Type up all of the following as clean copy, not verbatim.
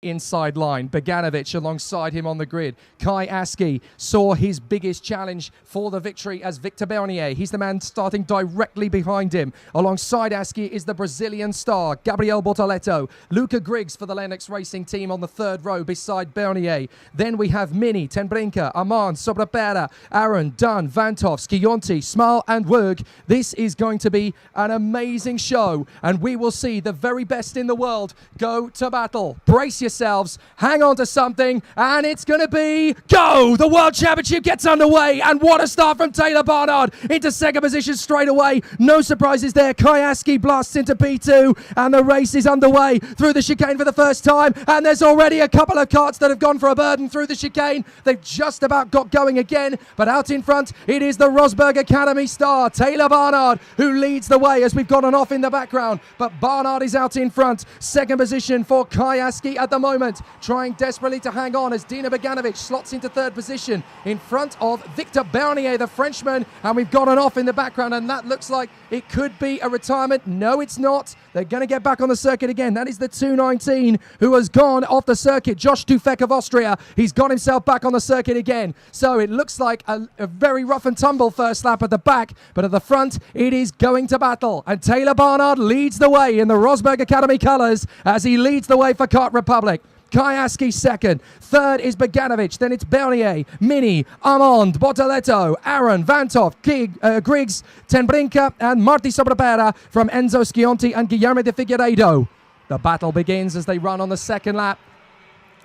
inside line. Beganovic alongside him on the grid. Kai Aski saw his biggest challenge for the victory as Victor Bernier. He's the man starting directly behind him. Alongside Aski is the Brazilian star, Gabriel Bortoleto. Luca Griggs for the Lennox Racing team on the third row beside Bernier. Then we have Mini, Tenbrinka, Aman, Sobrapera, Aaron, Dunn, Vantov, Schionti, Small and Wurg. This is going to be an amazing show, and we will see the very best in the world go to battle. Brace yourselves, hang on to something, and it's going to be go! The World Championship gets underway, and what a start from Taylor Barnard into second position straight away. No surprises there. Kai Aski blasts into P2, and the race is underway through the chicane for the first time, and there's already a couple of karts that have gone for a burden through the chicane. They've just about got going again, but out in front it is the Rosberg Academy star, Taylor Barnard, who leads the way as we've got an off in the background, but Barnard is out in front. Second position for Kai Aski at the moment, trying desperately to hang on as Dino Beganovic slots into third position in front of Victor Bernier, the Frenchman, and we've got an off in the background, and that looks like it could be a retirement. No, it's not. They're going to get back on the circuit again. That is the 219 who has gone off the circuit, Josh Tufek of Austria. He's got himself back on the circuit again. So it looks like a very rough and tumble first lap at the back, but at the front it is going to battle, and Taylor Barnard leads the way in the Rosberg Academy colours as he leads the way for Kart Republic. Kai Aski second. Third is Beganovic. Then it's Bernier, Mini, Armand, Bortoleto, Aaron, Vantov, Griggs, Tenbrinka, and Marti Sobrapera from Enzo Schionti and Guillermo de Figueiredo. The battle begins as they run on the second lap.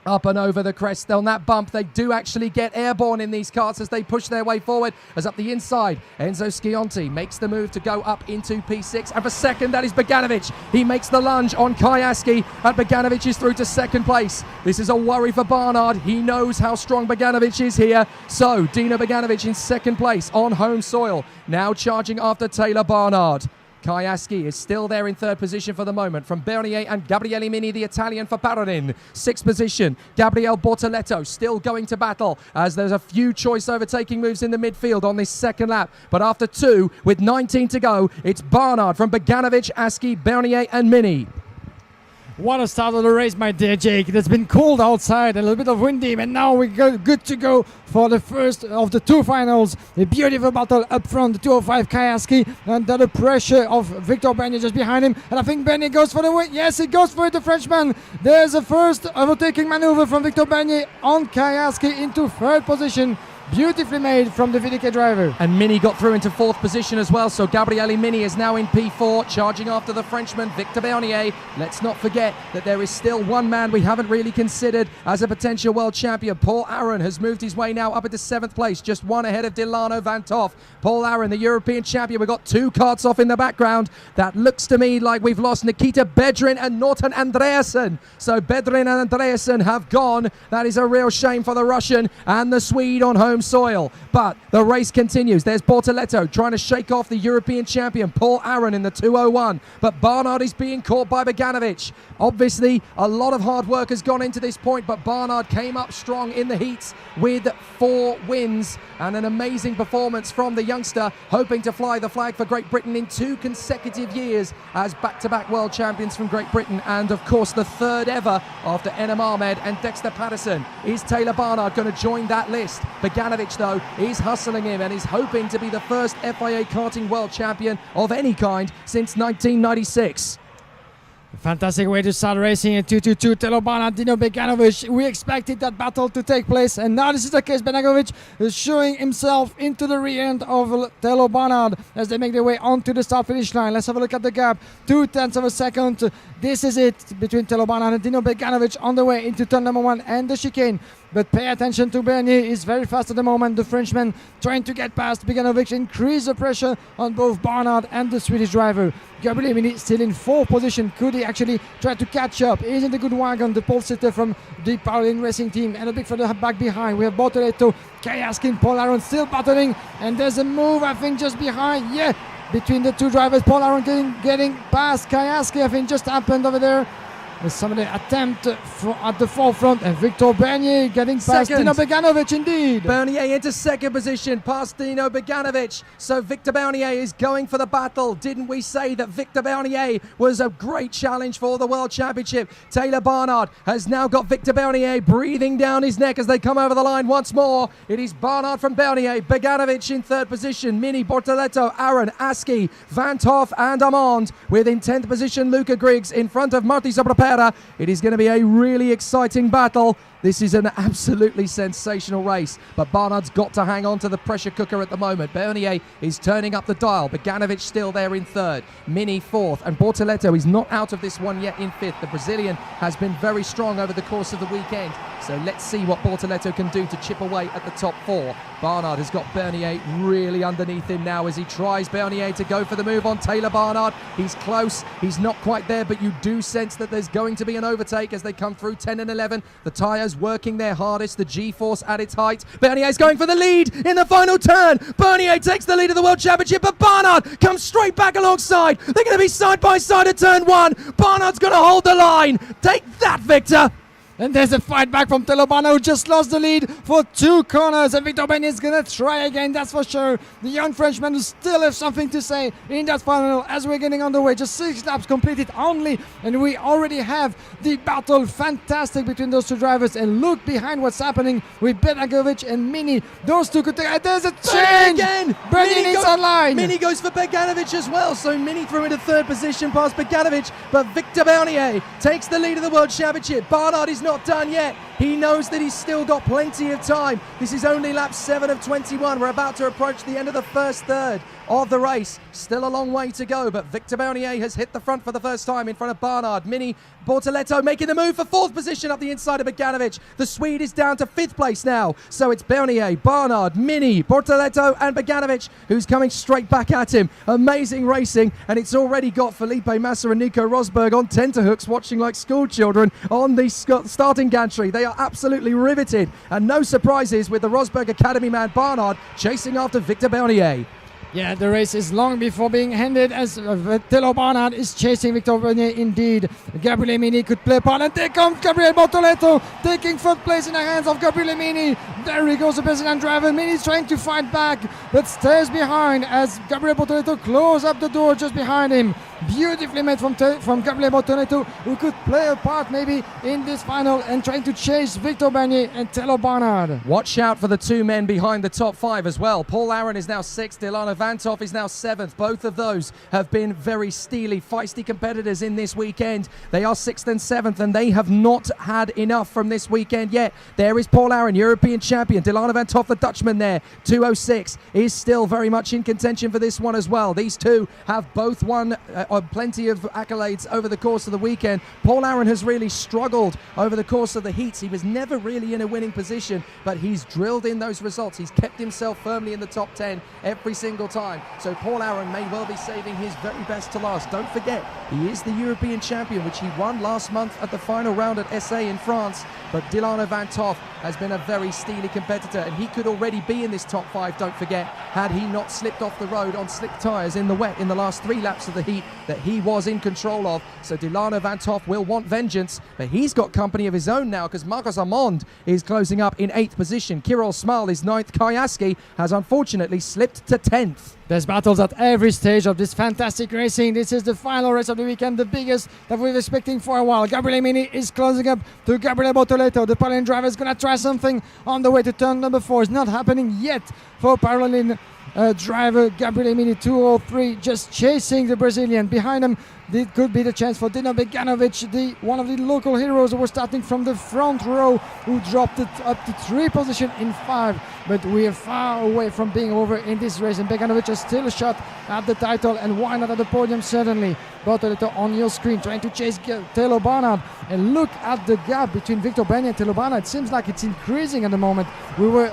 Up and over the crest on that bump. They do actually get airborne in these karts as they push their way forward. As up the inside, Enzo Schionti makes the move to go up into P6. And for second, that is Beganovic. He makes the lunge on Kai Aski, and Beganovic is through to second place. This is a worry for Barnard. He knows how strong Beganovic is here. So, Dino Beganovic in second place on home soil. Now charging after Taylor Barnard. Kai Aski is still there in third position for the moment from Bernier and Gabriele Mini, the Italian, for Parilla. Sixth position, Gabriel Bortoleto still going to battle as there's a few choice overtaking moves in the midfield on this second lap. But after two, with 19 to go, it's Barnard from Beganovic, Aski, Bernier and Mini. What a start of the race, my dear Jake. It has been cold outside, a little bit of windy, and now we're good to go for the first of the two finals. A beautiful battle up front, the 205 Kai Aski, under the pressure of Victor Bernier just behind him. And I think Bernier goes for the win. Yes, he goes for it, the Frenchman. There's a first overtaking maneuver from Victor Bernier on Kai Aski into third position. Beautifully made from the VDK driver. And Mini got through into fourth position as well, so Gabriele Mini is now in P4, charging after the Frenchman, Victor Bernier. Let's not forget that there is still one man we haven't really considered as a potential world champion. Paul Aron has moved his way now up into seventh place, just one ahead of Delano Vantov. Paul Aron, the European champion. We've got two karts off in the background. That looks to me like we've lost Nikita Bedrin and Norton Andreasen. So Bedrin and Andreasen have gone. That is a real shame for the Russian and the Swede on home soil, but the race continues. There's Bortoleto trying to shake off the European champion Paul Aron in the 201, but Barnard is being caught by Beganovic. Obviously a lot of hard work has gone into this point, but Barnard came up strong in the heats with 4 wins and an amazing performance from the youngster, hoping to fly the flag for Great Britain in 2 consecutive years as back-to-back world champions from Great Britain, and of course the third ever after Enem Ahmed and Dexter Patterson. Is Taylor Barnard going to join that list? Beganovic, though, is hustling him and is hoping to be the first FIA Karting World Champion of any kind since 1996. Fantastic way to start racing at 222. Taylor Barnard, Dino Beganovic. We expected that battle to take place, and now this is the case. Beganovic is showing himself into the rear end of Taylor Barnard as they make their way onto the start finish line. Let's have a look at the gap. 0.2 of a second. This is it between Taylor Barnard and Dino Beganovic on the way into turn number 1 and the chicane. But pay attention to Bernier, he's very fast at the moment. The Frenchman trying to get past Beganovic, increase the pressure on both Barnard and the Swedish driver. Gabriele Mini still in 4th position. Could he actually try to catch up? He's in the good wagon, the pole sitter from the Parilla Racing team. And a big further back behind, we have Bortoleto, Kai Aski, Paul Aron still battling. And there's a move, I think, just behind. Yeah, between the two drivers. Paul Aron getting past Kai Aski, I think just happened over there. Somebody attempt at the forefront, and Victor Bernier getting past Dino Beganovic indeed. Bernier into second position, past Dino Beganovic. So Victor Bernier is going for the battle. Didn't we say that Victor Bernier was a great challenge for the World Championship? Taylor Barnard has now got Victor Bernier breathing down his neck as they come over the line once more. It is Barnard from Bernier, Beganovic in third position, Mini, Bortoletto, Aaron, Askey, Van Toff and Amand. With in 10th position, Luca Griggs in front of Marti Sobrapera. It is going to be a really exciting battle. This is an absolutely sensational race, but Barnard's got to hang on to the pressure cooker at the moment. Bernier is turning up the dial. Beganovic still there in third. Mini fourth, and Bortoletto is not out of this one yet in fifth. The Brazilian has been very strong over the course of the weekend, so let's see what Bortoletto can do to chip away at the top four. Barnard has got Bernier really underneath him now as he tries Bernier to go for the move on Taylor Barnard. He's close, he's not quite there, but you do sense that there's going to be an overtake as they come through 10 and 11. The tyres working their hardest, the G-force at its height. Bernier's going for the lead in the final turn. Bernier takes the lead of the World Championship, but Barnard comes straight back alongside. They're going to be side by side at turn one. Barnard's going to hold the line. Take that, Victor. And there's a fight back from Taylor Barnard, who just lost the lead for 2 corners. And Victor Bernier is going to try again, that's for sure. The young Frenchman who still has something to say in that final as we're getting on the way. Just 6 laps completed only, and we already have the battle fantastic between those two drivers. And look behind what's happening with Beganovic and Mini. Those two could take. There's a change! Again! Bernier is online! Mini goes for Beganovic as well. So Mini threw into third position past Beganovic, but Victor Bernier takes the lead of the World Championship. Barnard is not done yet. He knows that he's still got plenty of time. This is only lap 7 of 21. We're about to approach the end of the first third of the race. Still a long way to go, but Victor Bernier has hit the front for the first time in front of Barnard. Mini, Bortoletto making the move for 4th position up the inside of Beganovic. The Swede is down to 5th place now. So it's Bernier, Barnard, Mini, Bortoletto and Beganovic who's coming straight back at him. Amazing racing, and it's already got Felipe Massa and Nico Rosberg on tenterhooks watching like school children on the starting gantry. They are absolutely riveted, and no surprises with the Rosberg Academy man Barnard chasing after Victor Bernier. Yeah, the race is long before being ended as Taylor Barnard is chasing Victor Bernier indeed. Gabriele Mini could play a part, and there comes Gabriele Bortoletto taking 3rd place in the hands of Gabriele Mini. There he goes, the Brazilian driver. Mini is trying to fight back, but stays behind as Gabriele Bortoletto closes up the door just behind him. Beautifully made from Gabriele Bortoletto, who could play a part maybe in this final and trying to chase Victor Bernier and Taylor Barnard. Watch out for the 2 men behind the top 5 as well. Paul Aaron is now 6th, Delano Van Toff is now 7th. Both of those have been very steely, feisty competitors in this weekend. They are 6th and 7th, and they have not had enough from this weekend yet. There is Paul Aaron, European champion. Delano Van Toff, the Dutchman there, 206, is still very much in contention for this one as well. These two have both won plenty of accolades over the course of the weekend. Paul Aaron has really struggled over the course of the heats. He was never really in a winning position, but he's drilled in those results. He's kept himself firmly in the top 10 every single time. So Paul Aaron may well be saving his very best to last. Don't forget, he is the European champion, which he won last month at the final round at SA in France. But Delano Van Toff has been a very steely competitor, and he could already be in this top 5, don't forget, had he not slipped off the road on slick tyres in the wet in the last 3 laps of the heat that he was in control of. So Delano Van Toff will want vengeance, but he's got company of his own now because Marcos Amand is closing up in 8th position. Kirill Smal is 9th. Kayaski has unfortunately slipped to 10th. There's battles at every stage of this fantastic racing. This is the final race of the weekend, the biggest that we've been expecting for a while. Gabriele Mini is closing up to Gabriele Bortoletto. The Paralin driver is going to try something on the way to turn number 4. It's not happening yet for Paralin driver Gabriele Mini. 203 just chasing the Brazilian. Behind him, it could be the chance for Dino Beganovic, one of the local heroes who was starting from the front row, who dropped it up to 3 position in 5. But we are far away from being over in this race, and Beganovic has still a shot at the title, and why not at the podium certainly. Bortoletto on your screen trying to chase Taylor Barnard, and look at the gap between Victor Bernier and Taylor Barnard. It seems like it's increasing at the moment. We were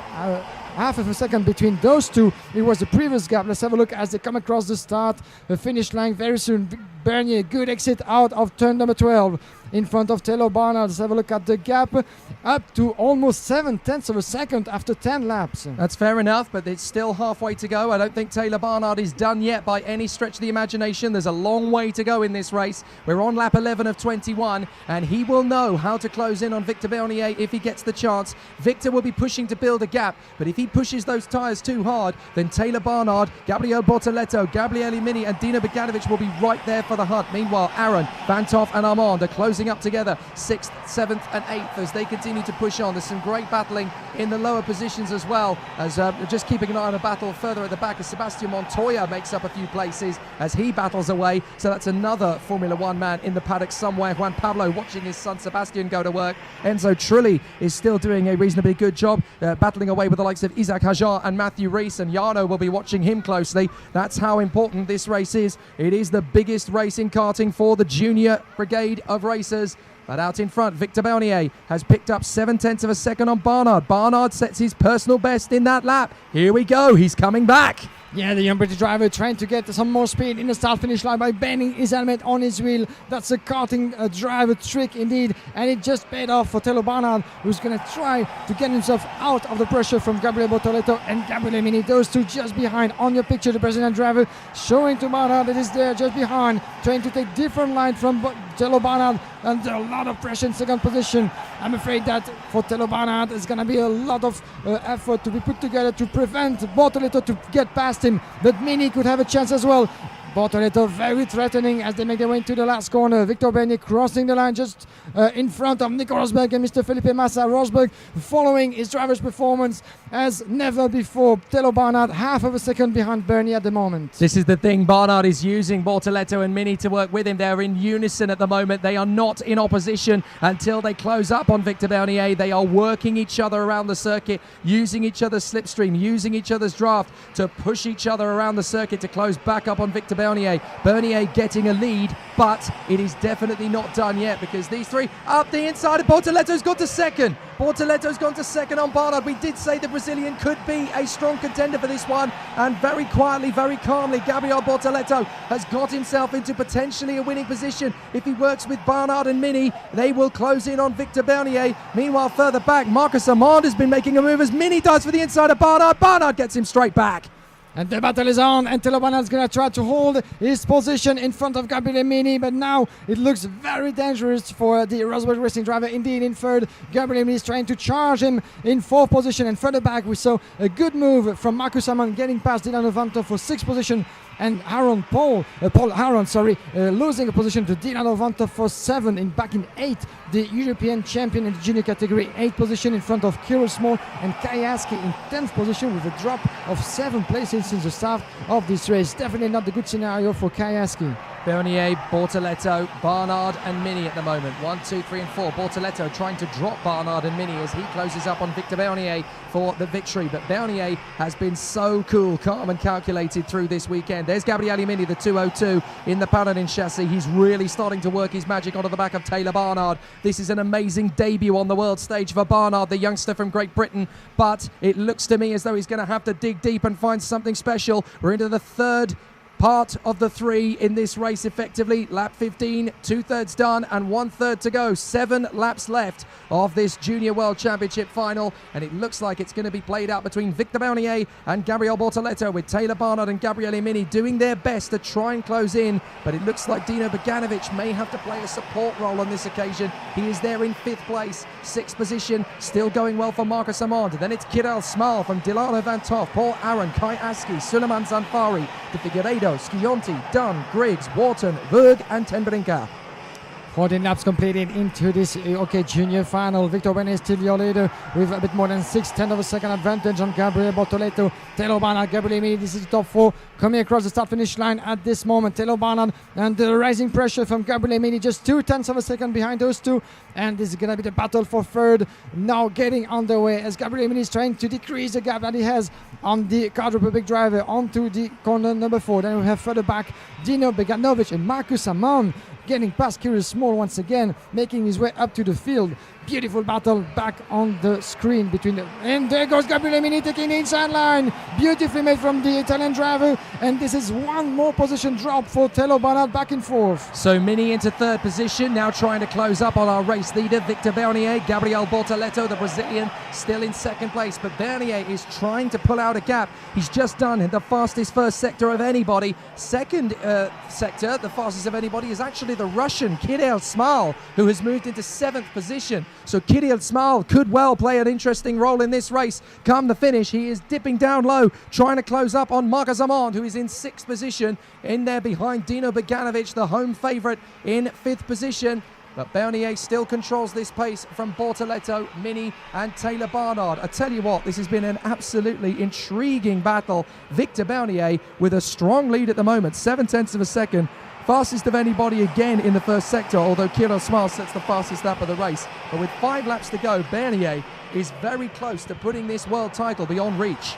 half of a second between those two. It was the previous gap. Let's have a look as they come across the finish line very soon. Bernier, good exit out of turn number 12 in front of Taylor Barnard. Let's have a look at the gap. up to almost 7/10 of a second after 10 laps. That's fair enough, but it's still halfway to go. I don't think Taylor Barnard is done yet by any stretch of the imagination. There's a long way to go in this race. We're on lap 11 of 21, and he will know how to close in on Victor Bernier if he gets the chance. Victor will be pushing to build a gap, but if he pushes those tyres too hard, then Taylor Barnard, Gabriel Bortoleto, Gabriele Mini, and Dino Beganovic will be right there for the hunt. Meanwhile, Aaron, Van Toff, and Armand are closing up together, 6th, 7th, and 8th as they continue to push on. There's some great battling in the lower positions as well, as just keeping an eye on a battle further at the back as Sebastian Montoya makes up a few places as he battles away. So that's another Formula One man in the paddock somewhere. Juan Pablo watching his son Sebastian go to work. Enzo Trulli is still doing a reasonably good job, battling away with the likes of Isaac Hajar and Matthew Rees, and Jarno will be watching him closely. That's how important this race is. It is the biggest race in karting for the junior brigade of racers. But out in front, Victor Bernier has picked up 7/10 of a second on Barnard. Barnard sets his personal best in that lap. Here we go, he's coming back. Yeah, the young British driver trying to get some more speed in the start-finish line by bending his helmet on his wheel. That's a karting driver trick indeed, and it just paid off for Taylor Barnard, who's going to try to get himself out of the pressure from Gabriel Bortoleto and Gabriele Mini. Those two just behind. On your picture, the Brazilian driver showing to Barnard that is there just behind, trying to take different line from Taylor Barnard, under a lot of pressure in second position. I'm afraid that for Taylor Barnard, it's going to be a lot of effort to be put together to prevent Bortoleto to get past him, but Mini could have a chance as well. Bortoleto very threatening as they make their way into the last corner. Victor Bernier crossing the line just in front of Nico Rosberg and Mr. Felipe Massa. Rosberg following his driver's performance as never before. Taylor Barnard half of a second behind Bernier at the moment. This is the thing, Barnard is using Bortoleto and Mini to work with him. They're in unison at the moment. They are not in opposition until they close up on Victor Bernier. They are working each other around the circuit, using each other's slipstream, using each other's draft to push each other around the circuit to close back up on Victor Bernier. Bernier getting a lead, but it is definitely not done yet because these three up the inside. Bortoleto's gone to second. Bortoleto's gone to second on Barnard. We did say the Brazilian could be a strong contender for this one, and very quietly, very calmly, Gabriel Bortoleto has got himself into potentially a winning position. If he works with Barnard and Mini, they will close in on Victor Bernier. Meanwhile, further back, Marcus Armand has been making a move as Mini dives for the inside of Barnard. Barnard gets him straight back. And the battle is on, and Taylor Barnard is going to try to hold his position in front of Gabriele Mini, but now it looks very dangerous for the Rosberg Racing driver. Indeed, in third, Gabriele Mini is trying to charge him in fourth position, and further back we saw a good move from Marcus Armand getting past Dylan Ovanto for sixth position, and Paul Aaron, losing a position to Dylan Ovanto for seven, back in eighth, the European champion in the junior category, eighth position in front of Kirill Small and Kayaski in 10th position with a drop of 7 places since the start of this race. Definitely not the good scenario for Kayaski. Bernier, Bortoleto, Barnard and Mini at the moment. 1, 2, 3 and 4. Bortoleto trying to drop Barnard and Mini as he closes up on Victor Bernier for the victory. But Bernier has been so cool, calm and calculated through this weekend. There's Gabriele Mini, the 202 in the Paladin chassis. He's really starting to work his magic onto the back of Taylor Barnard. This is an amazing debut on the world stage for Barnard, the youngster from Great Britain. But it looks to me as though he's going to have to dig deep and find something special. We're into the third part of the 3 in this race effectively. Lap 15, 2/3 done and 1/3 to go. 7 laps left of this Junior World Championship final, and it looks like it's going to be played out between Victor Bernier and Gabriel Bortoleto, with Taylor Barnard and Gabriele Mini doing their best to try and close in, but it looks like Dino Beganovic may have to play a support role on this occasion. He is there in 5th place, 6th position, still going well for Marcus Armand. Then it's Kirill Smal from Dilano Van Toff, Paul Aaron, Kai Aski, Suleiman Zanfari, De Figueiredo, Schionti, Dunn, Griggs, Wharton, Berg and Tenbrinka. 14 laps completed into this junior final. Victor Bernier is still your leader with a bit more than 6/10 of a second advantage on Gabriel Bortoleto. Taylor Barnard, Gabriele Mini, this is the top 4 coming across the start-finish line at this moment. Taylor Barnard and the rising pressure from Gabriele Mini, just 2/10 of a second behind those two. And this is going to be the battle for third now getting underway as Gabriele Mini is trying to decrease the gap that he has on the Kart Republic driver onto the corner number 4. Then we have further back Dino Beganovic and Marcus Armand getting past Kirill Small once again, making his way up to the field. Beautiful battle back on the screen between them. And there goes Gabriele Mini taking the inside line. Beautifully made from the Italian driver. And this is one more position drop for Telo Barnard back and forth. So Mini into third position, now trying to close up on our race leader, Victor Bernier. Gabriel Bortoleto, the Brazilian, still in second place. But Bernier is trying to pull out a gap. He's just done the fastest first sector of anybody. Second sector, the fastest of anybody, is actually the Russian, Kirill Smal, who has moved into seventh position. So Kirill Smal could well play an interesting role in this race. Come the finish, he is dipping down low, trying to close up on Marcus Amand, who is in sixth position. In there behind Dino Beganovic, the home favourite, in fifth position. But Bernier still controls this pace from Bortoleto, Mini and Taylor Barnard. I tell you what, this has been an absolutely intriguing battle. Victor Bernier with a strong lead at the moment, 0.7 of a second. Fastest of anybody again in the first sector, although Kirill Smal sets the fastest lap of the race. But with 5 laps to go, Bernier is very close to putting this world title beyond reach.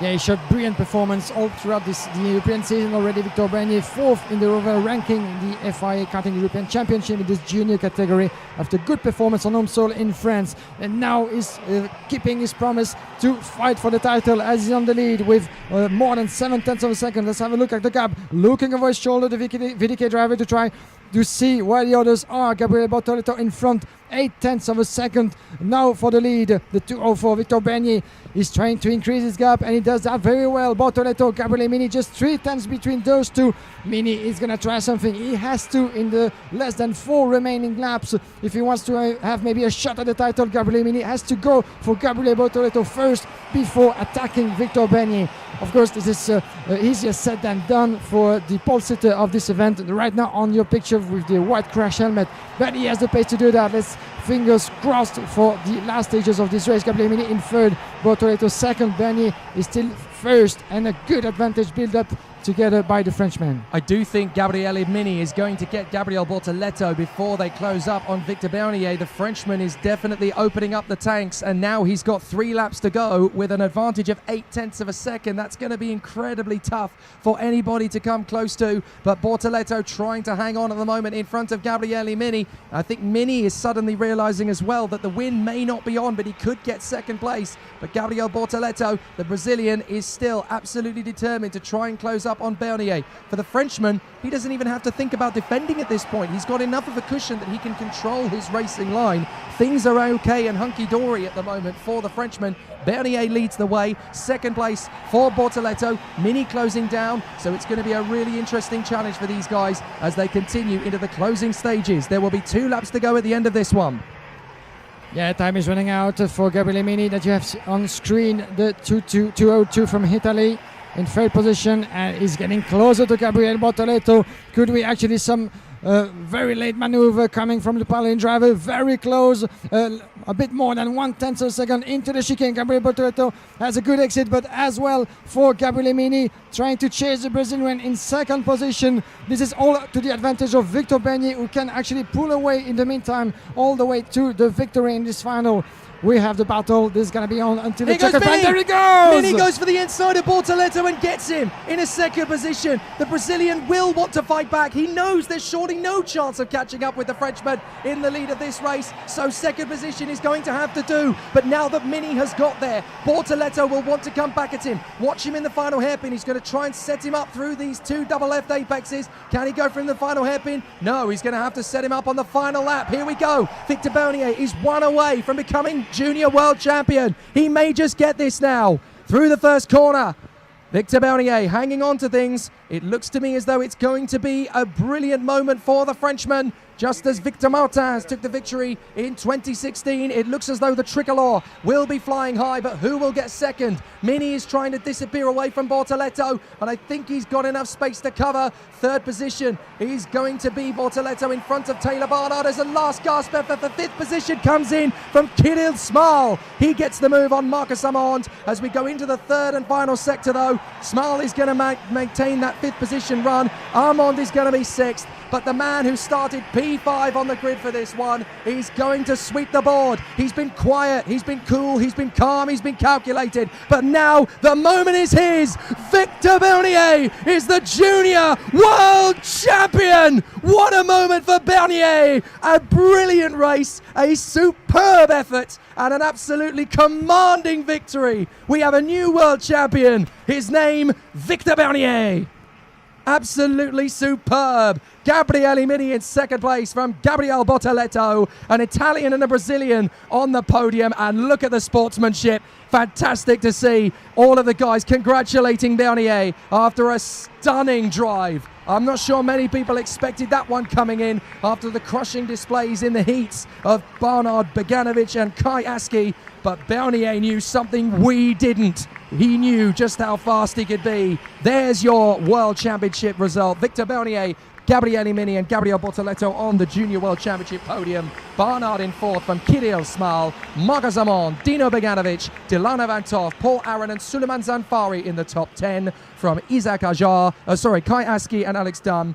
Yeah, he showed brilliant performance all throughout the European season already. Victor Bernier, 4th in the overall ranking in the FIA Karting European Championship in this junior category after good performance on home soil in France. And now is keeping his promise to fight for the title as he's on the lead with more than 0.7 of a second. Let's have a look at the gap. Looking over his shoulder, the VDK driver to try to see where the others are. Gabriele Bortoleto in front, 0.8 of a second now for the lead. The 204 Victor Bernier is trying to increase his gap, and he does that very well. Bortoleto, Gabriele Mini, just 0.3 between those two. Mini is going to try something. He has to in the less than 4 remaining laps if he wants to have maybe a shot at the title. Gabriele Mini has to go for Gabriele Bortoleto first before attacking Victor Bernier. Of course, this is easier said than done for the pole sitter of this event. Right now on your picture with the white crash helmet, but he has the pace to do that. Let's fingers crossed for the last stages of this race. Gabriele Mini in third, Bortoleto second, Bernier is still first, and a good advantage built up together by the Frenchman. I do think Gabriele Mini is going to get Gabriel Bortoleto before they close up on Victor Bernier. The Frenchman is definitely opening up the tanks, and now he's got 3 laps to go with an advantage of 0.8 of a second. That's going to be incredibly tough for anybody to come close to, but Bortoleto trying to hang on at the moment in front of Gabriele Mini. I think Mini is suddenly realizing as well that the win may not be on, but he could get second place. But Gabriel Bortoleto, the Brazilian, is still absolutely determined to try and close up on Bernier. For the Frenchman, he doesn't even have to think about defending at this point. He's got enough of a cushion that he can control his racing line. Things are okay and hunky-dory at the moment for the Frenchman. Bernier leads the way, second place for Bortoleto, Mini closing down, so it's going to be a really interesting challenge for these guys as they continue into the closing stages. There will be 2 laps to go at the end of this one. Yeah, time is running out for Gabriele Mini that you have on screen, the 202 from Italy in third position, and is getting closer to Gabriele Bortoleto. Could we actually some very late maneuver coming from the Italian driver, very close, a bit more than 0.1 of a second into the chicane. Gabriele Bortoleto has a good exit, but as well for Gabriele Mini trying to chase the Brazilian in second position. This is all to the advantage of Victor Bernier, who can actually pull away in the meantime all the way to the victory in this final. We have the battle. This is going to be on until the checkered flag. There he goes! Mini goes for the inside of Bortoleto and gets him in a second position. The Brazilian will want to fight back. He knows there's surely no chance of catching up with the Frenchman in the lead of this race. So second position is going to have to do. But now that Mini has got there, Bortoleto will want to come back at him. Watch him in the final hairpin. He's going to try and set him up through these 2 double left apexes. Can he go from the final hairpin? No, he's going to have to set him up on the final lap. Here we go. Victor Bernier is 1 away from becoming junior world champion. He may just get this now. Through the first corner, Victor Bernier hanging on to things. It looks to me as though it's going to be a brilliant moment for the Frenchman. Just as Victor Martins took the victory in 2016, it looks as though the tricolor will be flying high, but who will get second? Mini is trying to disappear away from Bortoleto, and I think he's got enough space to cover. Third position is going to be Bortoleto in front of Taylor Barnard as the last gasp effort for fifth position comes in from Kirill Smal. He gets the move on Marcus Amand as we go into the third and final sector though. Smal is going to maintain that fifth position run. Amand is going to be sixth. but the man who started P5 on the grid for this one is going to sweep the board. He's been quiet, he's been cool, he's been calm, he's been calculated, but now the moment is his. Victor Bernier is the junior world champion. What a moment for Bernier. A brilliant race, a superb effort, and an absolutely commanding victory. We have a new world champion. His name, Victor Bernier. Absolutely superb. Gabriele Mini in second place from Gabriele Bortoleto, an Italian and a Brazilian on the podium. And look at the sportsmanship. Fantastic to see all of the guys congratulating Bernier after a stunning drive. I'm not sure many people expected that one coming in after the crushing displays in the heats of Bernard Beganovic and Kai Aski, but Bernier knew something we didn't. He knew just how fast he could be. There's your World Championship result. Victor Bernier, Gabriele Mini and Gabriele Bortoleto on the Junior World Championship podium. Barnard in fourth from Kirill Smal, Marcus Amon, Dino Beganovic, Dilana Van Toff, Paul Aaron and Suleiman Zanfari in the top 10 from Isaac Ajar, Kai Aski and Alex Dunn.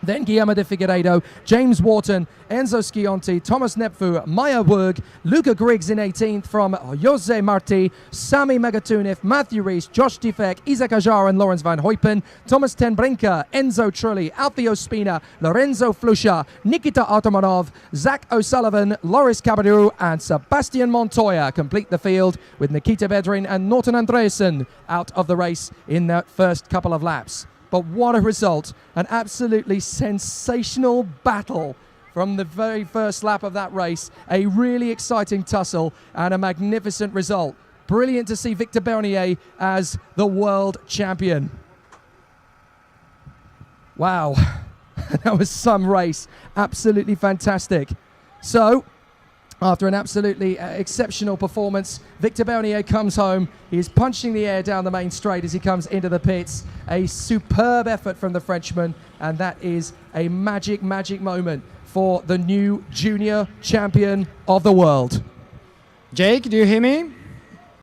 Then Guillermo de Figueiredo, James Wharton, Enzo Schionti, Thomas Nepfu, Maya Wurg, Luca Griggs in 18th from Jose Marti, Sami Megatunif, Matthew Rees, Josh Defek, Isaac Ajar and Lawrence Van Heupen, Thomas Tenbrinker, Enzo Trulli, Alfie Ospina, Lorenzo Flusha, Nikita Artomanov, Zach O'Sullivan, Loris Caballero and Sebastian Montoya complete the field, with Nikita Bedrin and Norton Andreessen out of the race in that first couple of laps. But what a result, an absolutely sensational battle from the very first lap of that race. A really exciting tussle and a magnificent result. Brilliant to see Victor Bernier as the world champion. Wow, that was some race. Absolutely fantastic. So, after an absolutely exceptional performance, Victor Bernier comes home. He is punching the air down the main straight as he comes into the pits. A superb effort from the Frenchman, and that is a magic, magic moment for the new junior champion of the world. Jake, do you hear me?